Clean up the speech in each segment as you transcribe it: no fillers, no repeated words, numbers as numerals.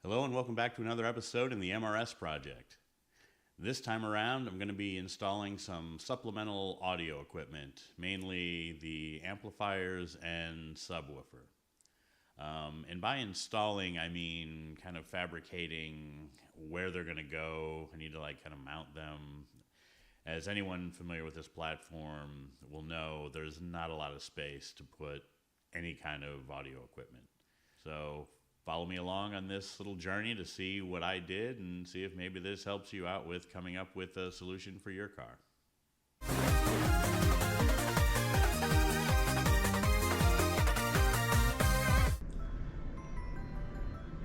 Hello and welcome back to another episode in the MRS project. This time around, I'm going to be installing some supplemental audio equipment, mainly the amplifiers and subwoofer. And by installing, I mean kind of fabricating where they're going to go. I need to kind of mount them. As anyone familiar with this platform will know, there's not a lot of space to put any kind of audio equipment. So follow me along on this little journey to see what I did and see if maybe this helps you out with coming up with a solution for your car.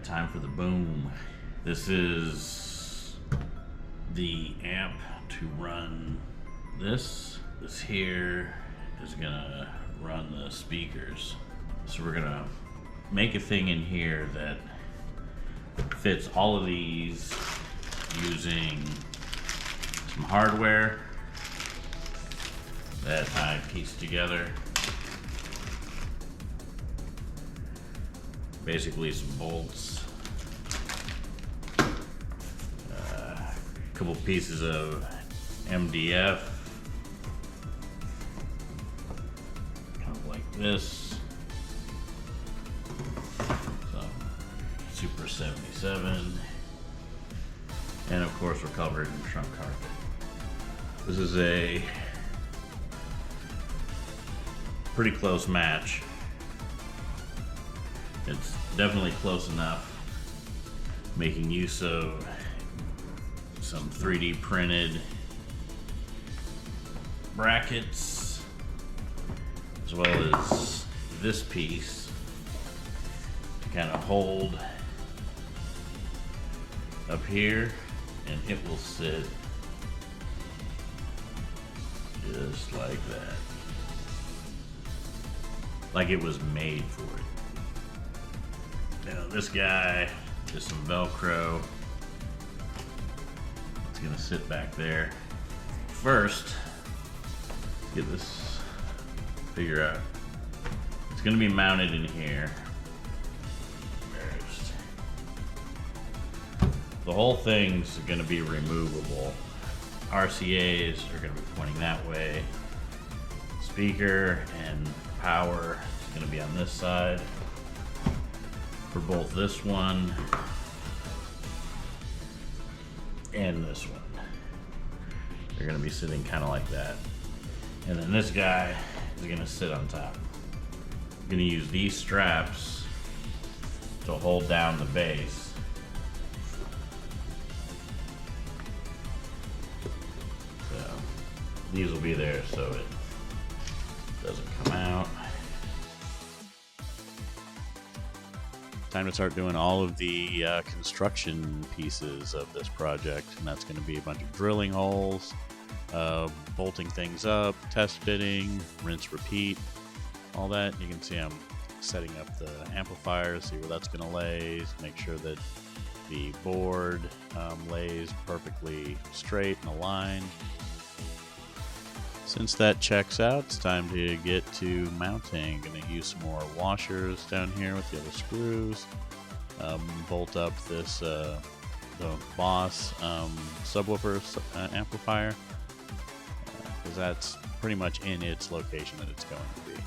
Time for the boom. This is the amp to run this. This here is gonna run the speakers. So we're gonna make a thing in here that fits all of these using some hardware that I pieced together. Basically some bolts, a couple pieces of MDF, kind of like this. Super 77, and of course we're covered in trunk carpet. This is a pretty close match. It's definitely close enough, making use of some 3D printed brackets as well as this piece to kind of hold up here, and it will sit just like that, like it was made for it. Now this guy, just some Velcro, it's gonna sit back there. First, get this figure out. It's gonna be mounted in here. The whole thing's going to be removable. RCAs are going to be pointing that way. Speaker and power is going to be on this side. For both this one and this one. They're going to be sitting kind of like that. And then this guy is going to sit on top. I'm going to use these straps to hold down the base. These will be there so it doesn't come out. Time to start doing all of the construction pieces of this project, and that's going to be a bunch of drilling holes, bolting things up, test fitting, rinse, repeat, all that. You can see I'm setting up the amplifier, see where that's going to lay, make sure that the board lays perfectly straight and aligned. Since that checks out, it's time to get to mounting. Going to use some more washers down here with the other screws. Bolt up this the Boss subwoofer amplifier, because that's pretty much in its location that it's going to be.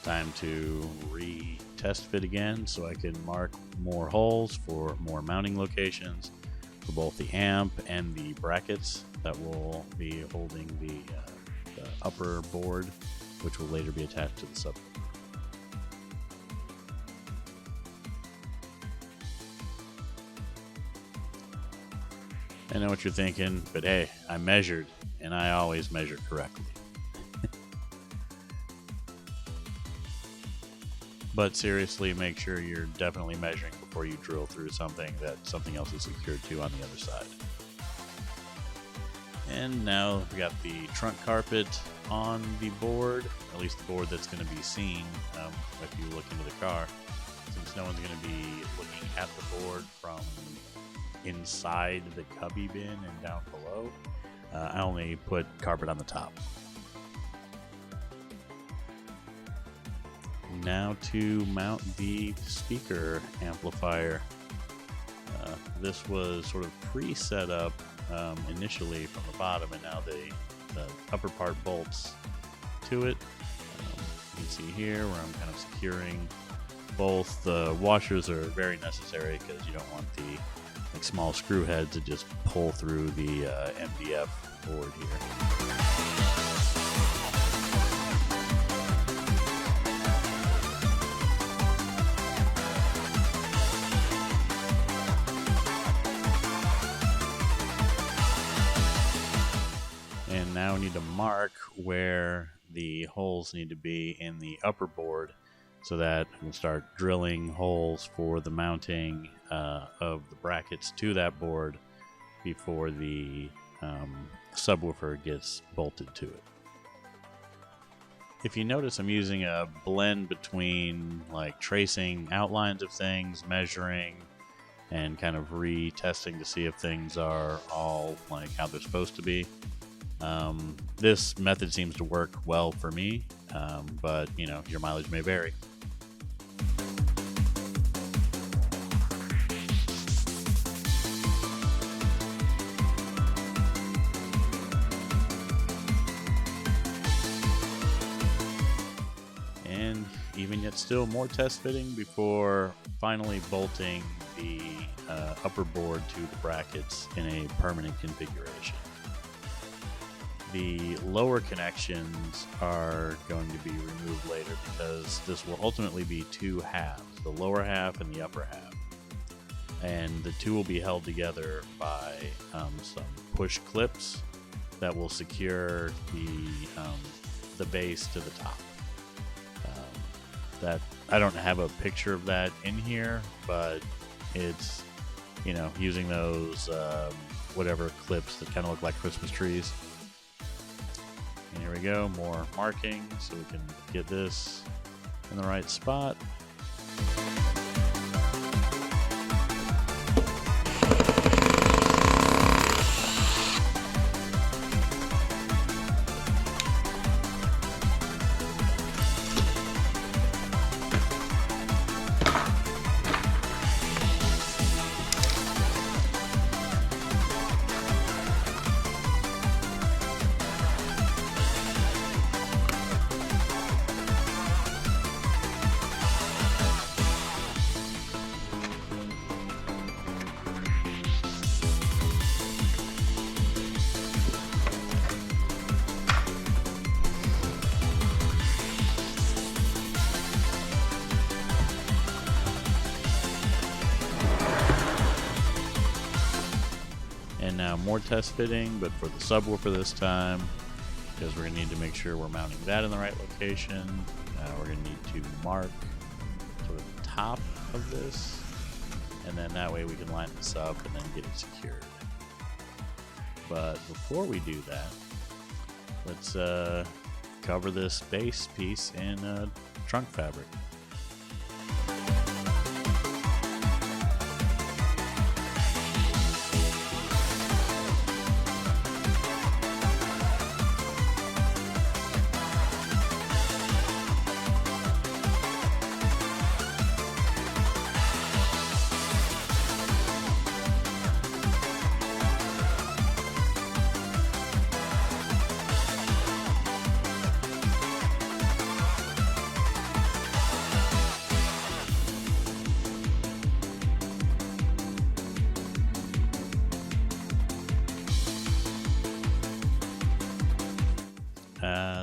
Time to re-test fit again so I can mark more holes for more mounting locations for both the amp and the brackets that will be holding the upper board, which will later be attached to the subwoofer. I know what you're thinking, but hey, I measured, and I always measure correctly. But seriously, make sure you're definitely measuring before you drill through something that something else is secured to on the other side. And now we got the trunk carpet on the board, at least the board that's going to be seen if you look into the car. Since no one's going to be looking at the board from inside the cubby bin and down below, I only put carpet on the top. now to mount the speaker amplifier. This was sort of pre-set up initially from the bottom, and now the upper part bolts to it. You can see here where I'm kind of securing both. The washers are very necessary because you don't want the small screw head to just pull through the MDF board here. And now we need to mark where the holes need to be in the upper board so that I can start drilling holes for the mounting of the brackets to that board before the subwoofer gets bolted to it. If you notice, I'm using a blend between like tracing outlines of things, measuring, and kind of retesting to see if things are all like how they're supposed to be. This method seems to work well for me, but you know, your mileage may vary. And even yet still more test fitting before finally bolting the upper board to the brackets in a permanent configuration. The lower connections are going to be removed later because this will ultimately be two halves, the lower half and the upper half. And the two will be held together by some push clips that will secure the base to the top. That I don't have a picture of that in here, but it's, you know, using those whatever clips that kind of look like Christmas trees. And here we go, more marking so we can get this in the right spot. And now more test fitting, but for the subwoofer this time, because we're going to need to make sure we're mounting that in the right location. We're going to need to mark sort of the top of this, and then that way we can line this up and then get it secured. But before we do that, let's cover this base piece in trunk fabric.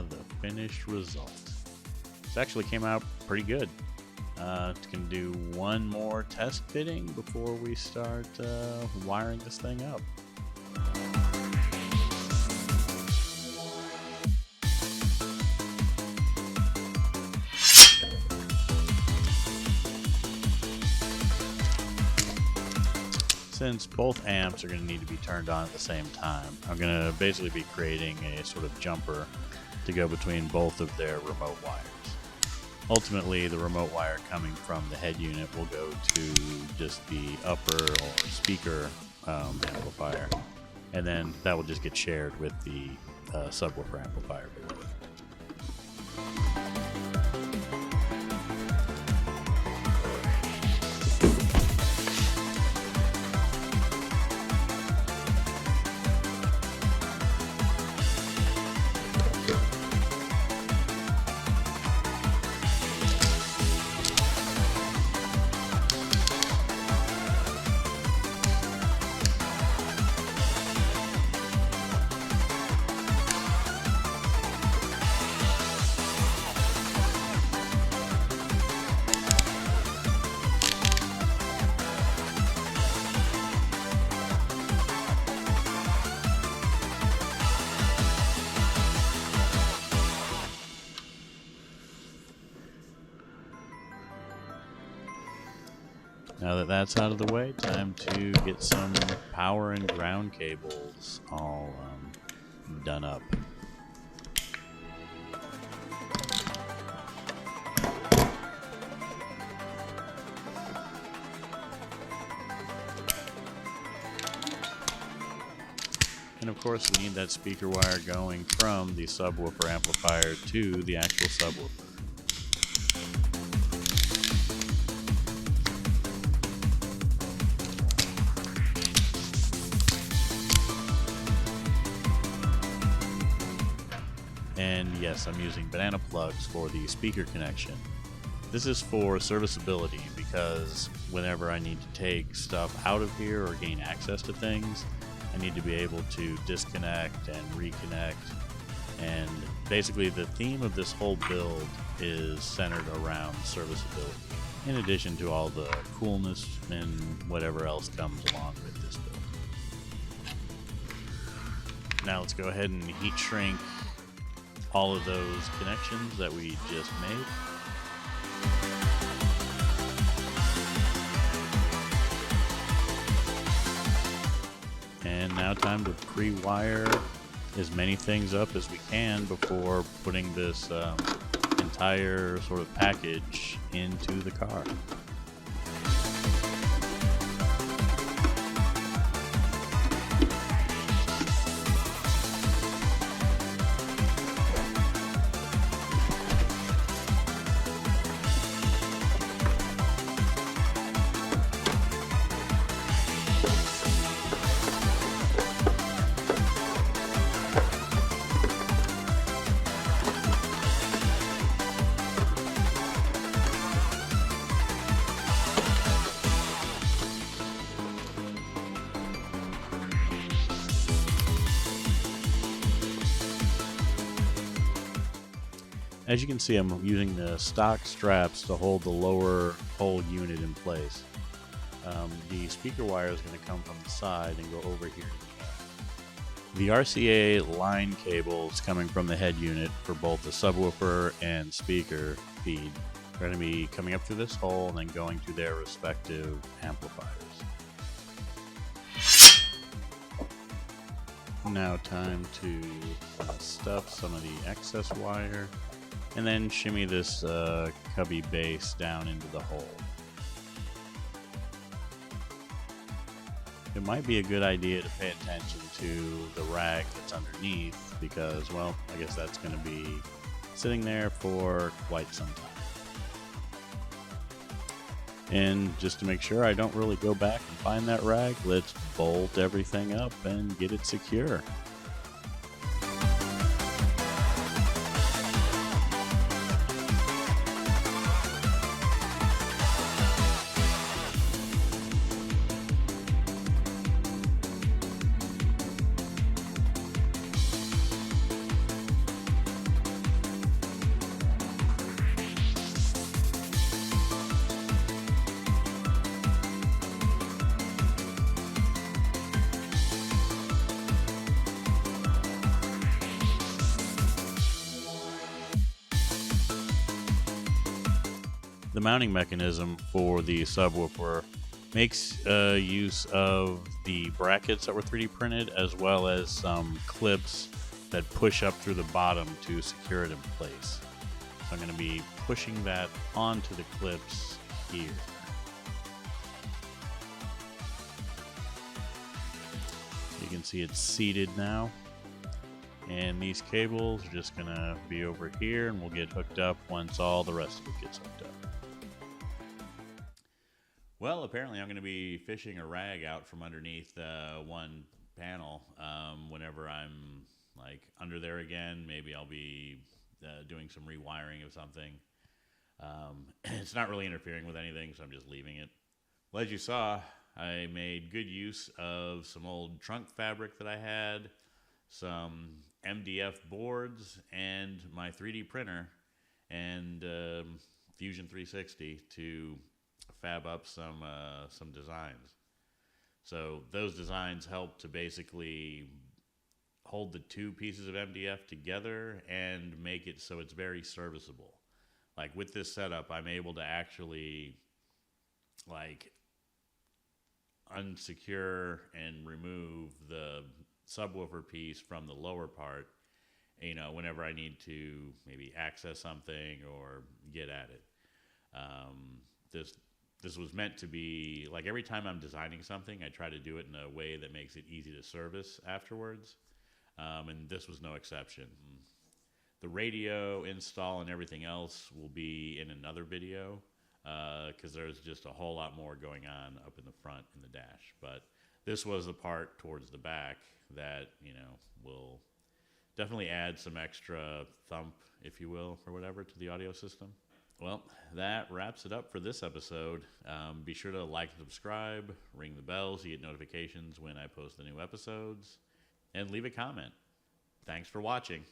The finished result. This actually came out pretty good. It's going to do one more test fitting before we start wiring this thing up. Since both amps are going to need to be turned on at the same time, I'm going to basically be creating a sort of jumper to go between both of their remote wires. Ultimately, the remote wire coming from the head unit will go to just the upper or speaker amplifier, and then that will just get shared with the subwoofer amplifier below it. Now that that's out of the way, time to get some power and ground cables all done up. And of course we need that speaker wire going from the subwoofer amplifier to the actual subwoofer. And yes, I'm using banana plugs for the speaker connection. This is for serviceability because whenever I need to take stuff out of here or gain access to things, I need to be able to disconnect and reconnect. And basically the theme of this whole build is centered around serviceability, in addition to all the coolness and whatever else comes along with this build. Now let's go ahead and heat shrink all of those connections that we just made. And now time to pre-wire as many things up as we can before putting this entire sort of package into the car. As you can see, I'm using the stock straps to hold the lower whole unit in place. The speaker wire is going to come from the side and go over here. The RCA line cables coming from the head unit for both the subwoofer and speaker feed are going to be coming up through this hole and then going to their respective amplifiers. Now time to stuff some of the excess wire and then shimmy this cubby base down into the hole. It might be a good idea to pay attention to the rag that's underneath because, well, I guess that's going to be sitting there for quite some time. And just to make sure I don't really go back and find that rag, let's bolt everything up and get it secure. The mounting mechanism for the subwoofer makes use of the brackets that were 3D printed as well as some clips that push up through the bottom to secure it in place. So I'm going to be pushing that onto the clips here. You can see it's seated now. And these cables are just going to be over here and we'll get hooked up once all the rest of it gets hooked up. Well, apparently I'm going to be fishing a rag out from underneath one panel whenever I'm like under there again. Maybe I'll be doing some rewiring of something. It's not really interfering with anything, so I'm just leaving it. Well, as you saw, I made good use of some old trunk fabric that I had, some MDF boards, and my 3D printer and Fusion 360 to fab up some designs. So those designs help to basically hold the two pieces of MDF together and make it so it's very serviceable. Like with this setup, I'm able to actually like unsecure and remove the subwoofer piece from the lower part, whenever I need to maybe access something or get at it. This was meant to be, like, every time I'm designing something, I try to do it in a way that makes it easy to service afterwards, and this was no exception. The radio install and everything else will be in another video, because there's just a whole lot more going on up in the front in the dash. But this was the part towards the back that, will definitely add some extra thump, if you will, or whatever, to the audio system. Well, that wraps it up for this episode. Be sure to like and subscribe, ring the bell so you get notifications when I post the new episodes, and leave a comment. Thanks for watching.